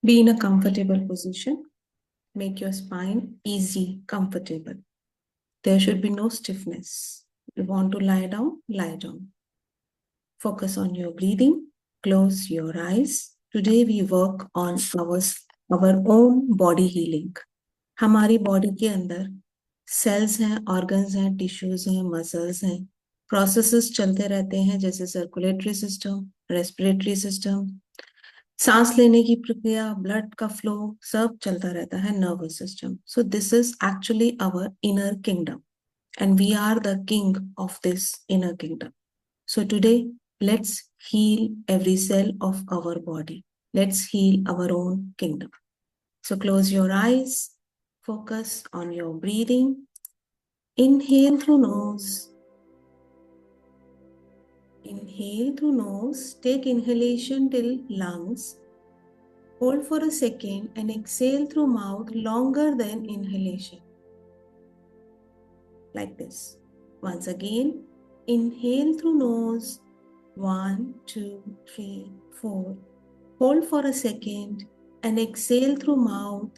Be in a comfortable position. Make your spine easy, comfortable. There should be no stiffness. You want to lie down? Lie down. Focus on your breathing. Close your eyes. Today we work on our own body healing. हमारी body के अंदर sales हैं, organs हैं, tissues हैं, muscles हैं, processes चलते रहते हैं जैसे सर्कुलेटरी सिस्टम, रेस्पिरेटरी सिस्टम, सांस लेने की प्रक्रिया, ब्लड का फ्लो, सब चलता रहता है nervous system. So this is actually our inner kingdom and we are the king of this inner kingdom. So today let's heal every cell of our body. Let's heal our own kingdom. So close your eyes, focus on your breathing. Inhale through nose. Inhale through nose. Take inhalation till lungs. Hold for a second and exhale through mouth longer than inhalation. Like this. Once again, inhale through nose. 1, 2, 3, 4. Hold for a second and exhale through mouth.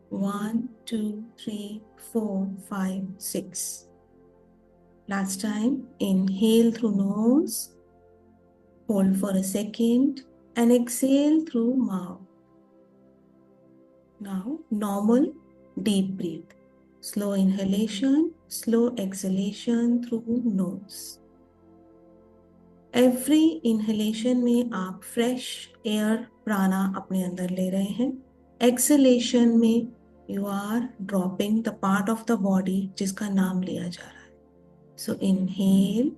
1, 2, 3, 4, 5, 6. Last time, inhale through nose. Hold for a second and exhale through mouth. Now, normal deep breathe. Slow inhalation, slow exhalation through nose. Every inhalation में आप fresh air प्राणा अपने अंदर ले रहे हैं. Exhalation में you are dropping the part of the body जिसका नाम लिया जा रहा है. So inhale,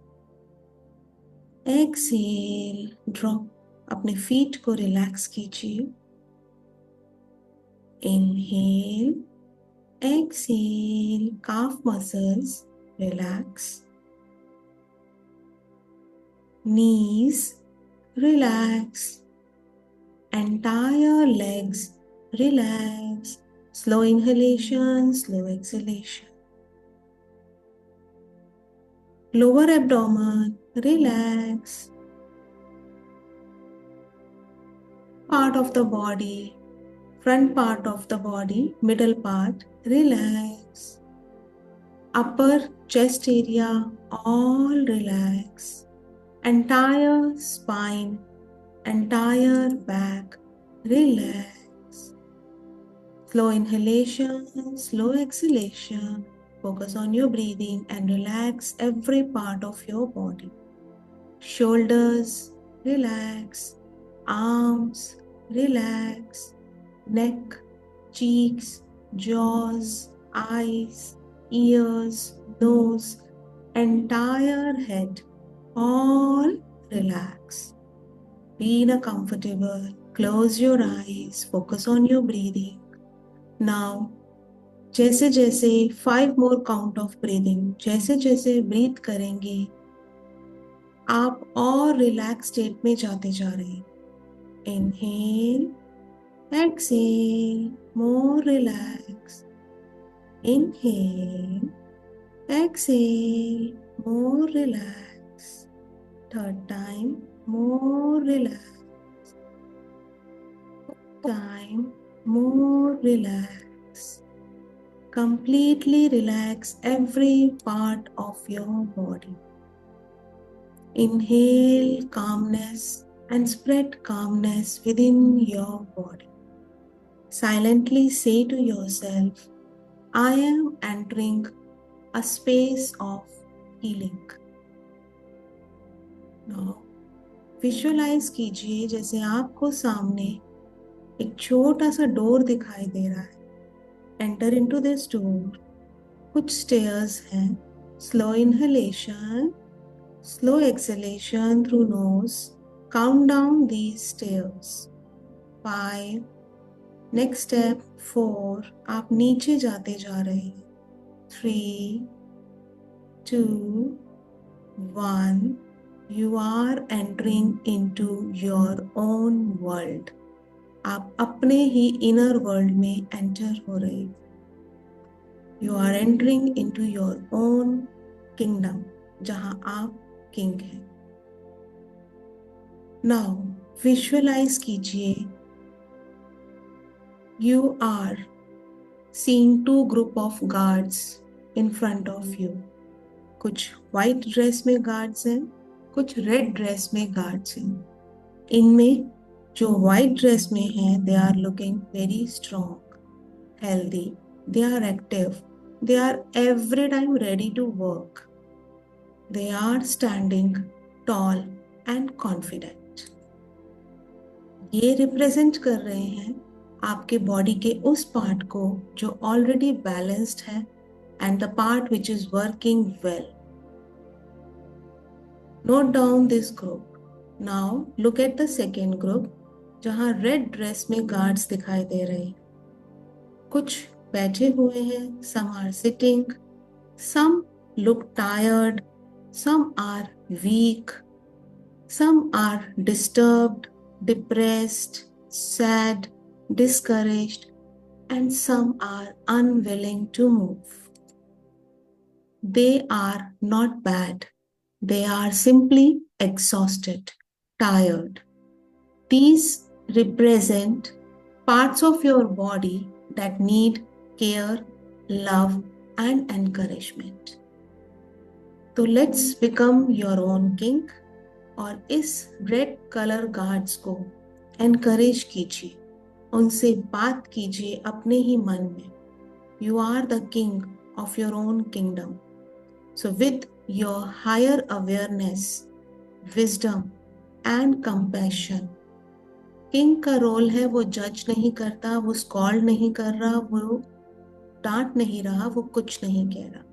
exhale, drop. अपने feet को relax कीजिए. Inhale, exhale, calf muscles relax, knees relax, entire legs relax. Slow inhalation, slow exhalation. Lower abdomen relax. Part of the body, front part of the body, middle part relax. Upper chest area all relax. Entire spine, entire back relax. Slow inhalation, slow exhalation. Focus on your breathing and relax every part of your body. Shoulders relax, arms relax, neck, cheeks, jaws, eyes, ears, nose, entire head, all relax. Be in a comfortable, close your eyes, focus on your breathing. Now, जैसे जैसे 5 more count of breathing, जैसे जैसे breathe करेंगे, आप और relax state में जाते जा रहे हैं. Inhale, exhale, more relax. Inhale, exhale, more relax. Third time, more relax. Time, more relax. Completely relax every part of your body. Inhale calmness and spread calmness within your body. Silently say to yourself, I am entering a space of healing. Now, visualize कीजिए जैसे आपको सामने एक छोटा सा door दिखाई दे रहा है. Enter into this door. कुछ stairs हैं. Slow inhalation, slow exhalation through nose. Count down these stairs. 5. Next step 4. आप नीचे जाते जा रहे हैं. 3, 2, 1. You are entering into your own world. आप अपने ही inner world में enter हो रहे हैं. You are entering into your own kingdom, जहां आप king हैं. Now visualize कीजिए You are seeing two group of guards in front of you. कुछ white dress में guards हैं, कुछ red dress में guards हैं. इनमें जो white dress में हैं, they are looking very strong, healthy, they are active, they are every time ready to work. They are standing tall and confident. ये रिप्रेजेंट कर रहे हैं आपके बॉडी के उस पार्ट को जो ऑलरेडी बैलेंस्ड है and the part which is working well. Note down this group. Now look at the second group जहां रेड ड्रेस में गार्ड्स दिखाई दे रहे हैं. कुछ बैठे हुए हैं, some are sitting, some look tired, some are weak, some are disturbed, depressed, sad, discouraged, and some are unwilling to move. They are not bad. They are simply exhausted, tired. These represent parts of your body that need care, love, and encouragement. So let's become your own king. और इस red colour guards को encourage कीजिए, उनसे बात कीजिए अपने ही मन में. You are the king of your own kingdom. So with your higher awareness, wisdom and compassion. King का रोल है वो जज नहीं करता, वो स्कॉल्ड नहीं कर रहा, वो डांट नहीं रहा, वो कुछ नहीं कह रहा.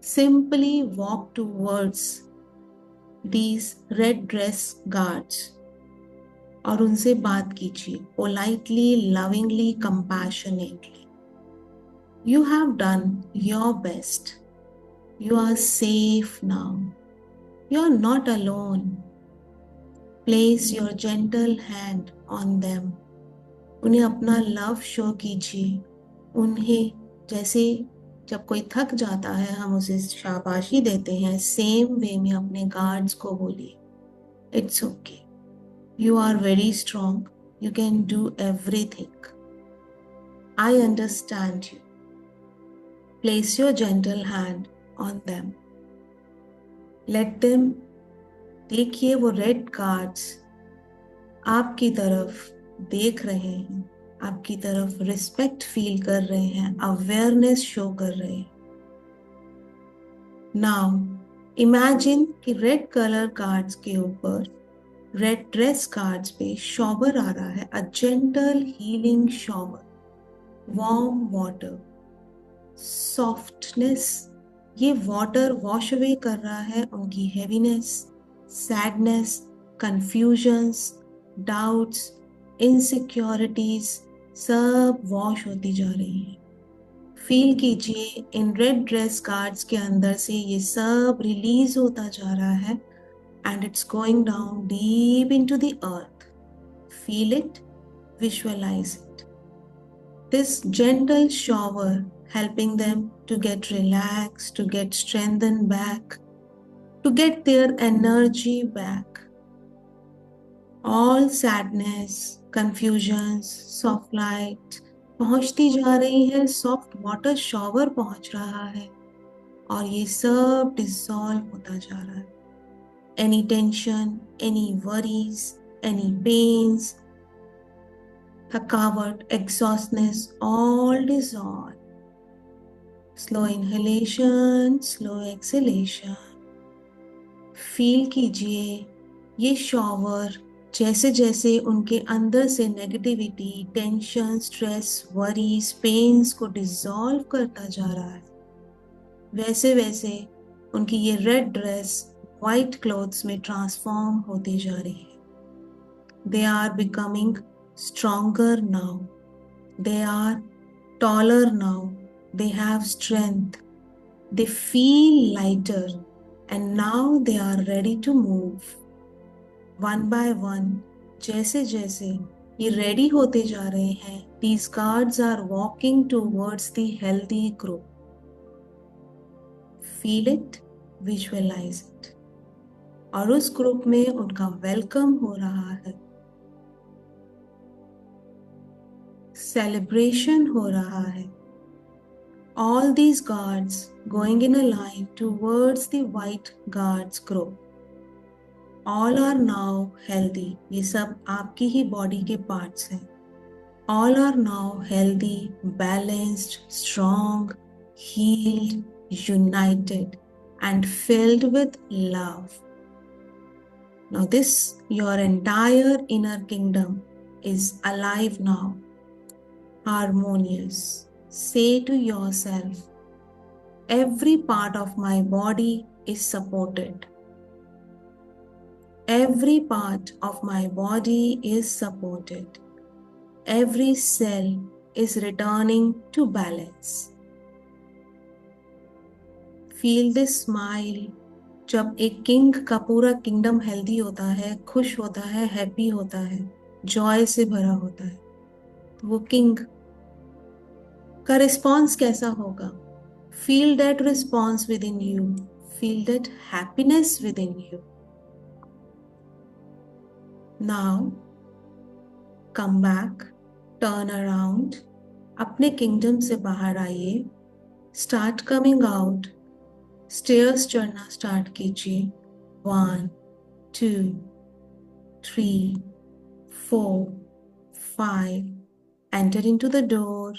Simply walk towards these red dress guards और उनसे बात कीजिए politely, lovingly, compassionately. You have done your best. You are safe now. You are not alone. Place your gentle hand on them. उन्हें अपना लव शो कीजिए. उन्हें जैसे जब कोई थक जाता है हम उसे शाबाशी देते हैं, सेम वे में अपने गार्ड्स को बोलिए, it's okay, you are very strong, you can do everything, I understand you. Place your gentle hand on them. Let them, देखिए वो रेड गार्ड्स आपकी तरफ देख रहे हैं, आपकी तरफ रिस्पेक्ट फील कर रहे हैं, अवेयरनेस शो कर रहे हैं. नाउ इमेजिन कि रेड कलर कार्ड्स के ऊपर, रेड ड्रेस कार्ड्स पे शॉवर आ रहा है, a gentle healing shower, warm water, softness. ये वाटर वॉश अवे कर रहा है उनकी heaviness, sadness, confusions, doubts, insecurities, सब वॉश होती जा रही हैं. फील कीजिए इन रेड ड्रेस कार्ड्स के अंदर से ये सब रिलीज होता जा रहा है and it's going down deep into the earth. Feel it, visualise it. This gentle shower helping them to get relaxed, to get strengthened back, to get their energy back. All sadness, confusions, soft light पहुंचती जा रही है, soft water shower पहुंच रहा है और ये सब डिसॉल्व होता जा रहा है. Any tension, any worries, any pains, थकावट, exhaustness, all dissolve. Slow inhalation, slow exhalation. Feel कीजिए ये शॉवर जैसे जैसे उनके अंदर से negativity, tension, stress, worries, pains को डिसॉल्व करता जा रहा है, वैसे वैसे उनकी ये रेड ड्रेस वाइट क्लोथ्स में ट्रांसफॉर्म होती जा रही है. They are becoming stronger now, they are taller now, they have strength, they feel lighter and now they are ready to move. One by one जैसे जैसे ये रेडी होते जा रहे हैं, these guards are walking towards the healthy group. Feel it, visualize it. और उस group में उनका वेलकम हो रहा है. सेलिब्रेशन हो रहा है. All these guards going in a line towards the white guards group. All are now healthy. ये सब आपकी ही बॉडी के पार्ट्स हैं. All are now healthy, balanced, strong, healed, united, and filled with love. Now this, your entire inner kingdom is alive now, harmonious. Say to yourself, every part of my body is supported. Every part of my body is supported. Every cell is returning to balance. Feel this smile. जब एक king का पूरा kingdom healthy होता है, खुश होता है, happy होता है, जॉय से भरा होता है, तो वो किंग का रिस्पॉन्स कैसा होगा? Feel that response with in you, feel that happiness with in you. Now come back, turn around, अपने किंगडम से बाहर आइए. Start coming out. स्टेयर्स चढ़ना स्टार्ट कीजिए. 1 2 3 4 5. Enter into the door.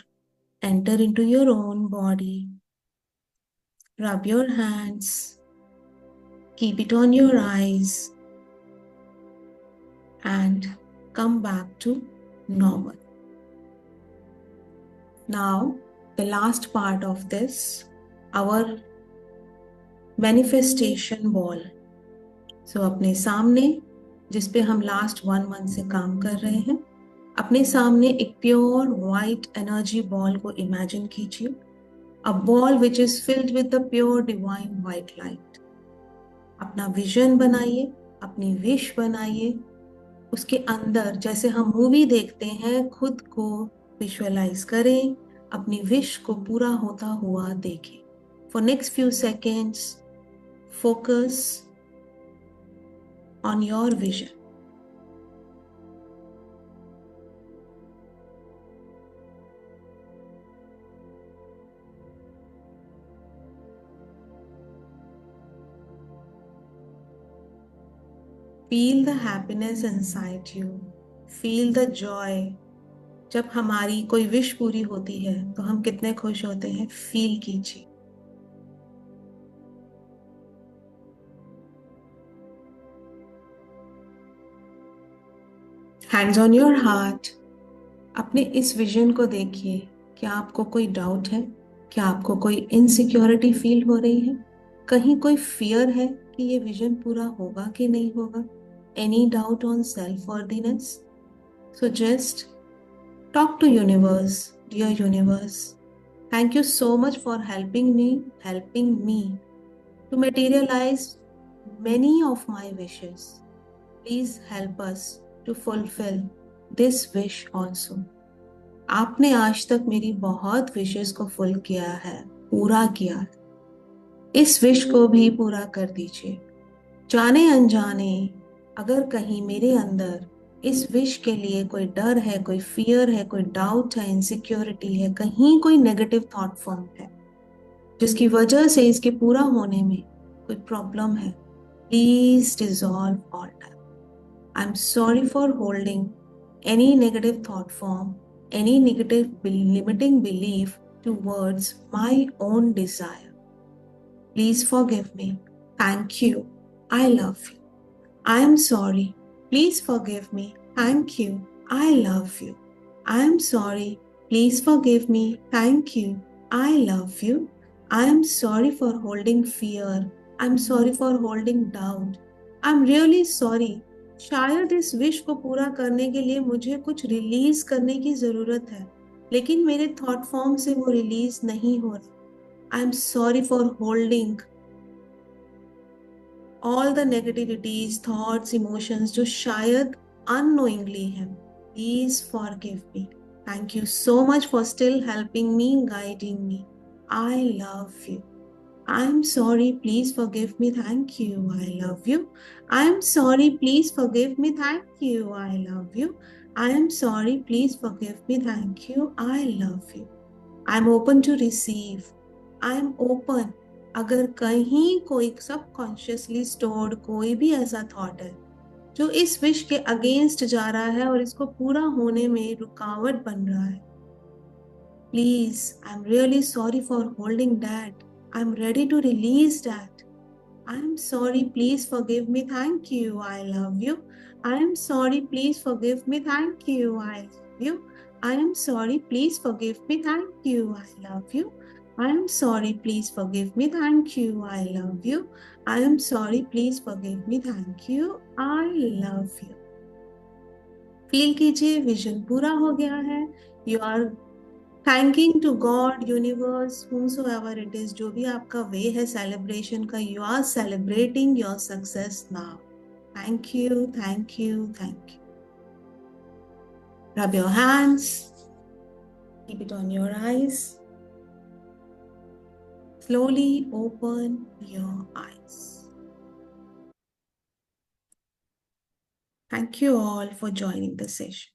Enter into your own body. Rub your hands. Keep it on your eyes. And come back to normal. Now, the last part of this, our manifestation wall. So, अपने सामने, जिस पे हम last 1 month से काम कर रहे हैं, अपने सामने एक प्योर वाइट एनर्जी बॉल को इमेजिन कीजिए. A ball which is filled with the pure divine white light. अपना विजन बनाइए, अपनी विश बनाइए. उसके अंदर जैसे हम मूवी देखते हैं, खुद को विजुअलाइज करें, अपनी विश को पूरा होता हुआ देखें. For next few seconds focus on your vision. Feel the happiness inside you. Feel the joy. जब हमारी कोई विश पूरी होती है तो हम कितने खुश होते हैं, फील कीजिए. Hands on your heart. अपने इस विजन को देखिए. क्या आपको कोई डाउट है? क्या आपको कोई इनसिक्योरिटी फील हो रही है? कहीं कोई फियर है कि ये विजन पूरा होगा कि नहीं होगा? Any doubt on self worthiness? So just talk to universe. Dear universe, thank you so much for helping me to materialise many of my wishes. Please help us to fulfill this wish also. आपने आज तक मेरी बहुत wishes को full किया है, पूरा किया है. इस विश को भी पूरा कर दीजिए. जाने अनजाने अगर कहीं मेरे अंदर इस विश के लिए कोई डर है, कोई फियर है, कोई डाउट है, इनसिक्योरिटी है, कहीं कोई नेगेटिव थॉट फॉर्म है जिसकी वजह से इसके पूरा होने में कोई प्रॉब्लम है, please dissolve all that. I'm sorry for holding any negative thought form, any negative limiting belief towards my own desire. Please forgive me. Thank you. I love you. I am sorry. Please forgive me. Thank you. I love you. I am sorry. Please forgive me. Thank you. I love you. I am sorry for holding fear. I'm sorry for holding doubt. I'm really sorry. शायद इस wish को पूरा करने के लिए मुझे कुछ release करने की जरूरत है, लेकिन मेरे थॉट फॉर्म से वो रिलीज नहीं हो रहा. I am sorry for holding all the negativities, thoughts, emotions जो शायद अननोइंगली हैं. Please forgive me. Thank you so much for still helping me, guiding me. I love you. I'm sorry, please forgive me, thank you, I love you. I'm sorry, please forgive me, thank you, I love you. I am sorry, please forgive me, thank you, I love you. I'm open to receive. I'm open. अगर कहीं कोई subconsciously stored कोई भी ऐसा thought है जो इस wish के अगेंस्ट जा रहा है और इसको पूरा होने में रुकावट बन रहा है, please, I am really sorry for holding that. I am ready to release that. I'm sorry, please forgive me, thank you, I love you. I am sorry, please forgive me, thank you, I love you. I am sorry, please forgive me, thank you, I love you. I am sorry, please forgive me, thank you, I love you. I am sorry, please forgive me, thank you, I love you. Feel कीजिए vision पूरा हो गया है. You are thanking to God, universe, whomsoever it is, जो भी आपका वे है celebration का, you are celebrating your success now. Thank you, thank you, thank you. Rub your hands, keep it on your eyes. Slowly open your eyes. Thank you all for joining the session.